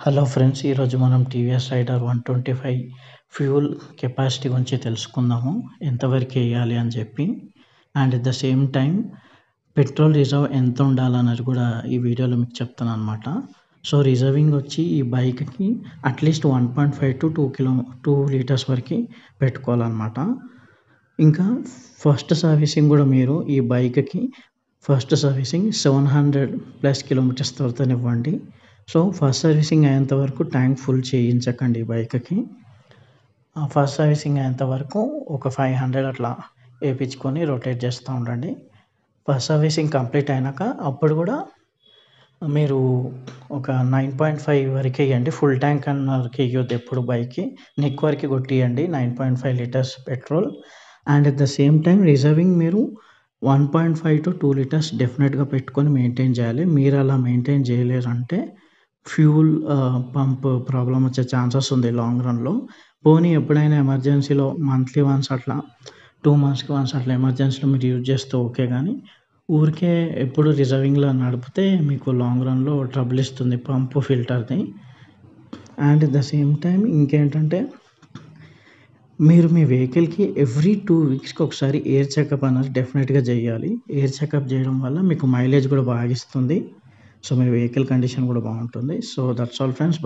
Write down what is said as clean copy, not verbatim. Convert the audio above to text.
Hello friends, ఈరోజు మనం TVS rider 125 fuel capacity గురించి తెలుసుకుందాము. ఎంతవరకు వేయాలి అని చెప్పి, and at the same time petrol reserve ఎంత ఉండాలన్నది కూడా ఈ వీడియోలో మీకు చెప్తాను అనమాట. సో రిజర్వింగ్ వచ్చి ఈ బైక్కి అట్లీస్ట్ 1.5 to 2 లీటర్స్ వరకు పెట్టుకోవాలన్నమాట. ఇంకా ఫస్ట్ సర్వీసింగ్ కూడా మీరు ఈ బైక్కి ఫస్ట్ సర్వీసింగ్ 700+ కిలోమీటర్స్ తర్వాతనే ఇవ్వండి. సో ఫస్ట్ సర్వీసింగ్ అయ్యేంత వరకు ట్యాంక్ ఫుల్ చేయించకండి బైక్కి. ఫస్ట్ సర్వీసింగ్ అయ్యేంత వరకు ఒక 500 అట్లా వేయించుకొని రొటేట్ చేస్తూ ఉండండి. ఫస్ట్ సర్వీసింగ్ కంప్లీట్ అయినాక అప్పుడు కూడా మీరు ఒక 9.5 వరకు వేయండి. ఫుల్ ట్యాంక్ అన్న వరకు వేయొద్దు ఎప్పుడు బైక్కి. నెక్ వరకు కొట్టియండి 9.5 litres petrol. And at the same time reserving మీరు 1.5 to 2 లీటర్స్ డెఫినెట్గా పెట్టుకొని మెయింటైన్ చేయాలి. మీరు అలా మెయింటైన్ చేయలేరంటే ఫ్యూల్ పంప్ ప్రాబ్లం వచ్చే ఛాన్సెస్ ఉంది లాంగ్ రన్లో. పోనీ ఎప్పుడైనా ఎమర్జెన్సీలో మంత్లీ వన్స్ అట్లా 2 monthsకి వన్స్ అట్లా ఎమర్జెన్సీలో మీరు యూజ్ చేస్తే ఓకే, కానీ ఊరికే ఎప్పుడు రిజర్వింగ్లో నడిపితే మీకు లాంగ్ రన్లో ట్రబుల్ ఇస్తుంది పంప్ ఫిల్టర్ది. And at the same time ఇంకేంటంటే మీరు మీ వెహికల్కి ఎవ్రీ 2 weeksకి ఒకసారి ఎయిర్ చెకప్ అనేది డెఫినెట్గా చేయాలి. ఎయిర్ చెకప్ చేయడం వల్ల మీకు మైలేజ్ కూడా బాగా ఇస్తుంది. సో మీ వెహికల్ కండిషన్ కూడా బాగుంటుంది. So that's all friends.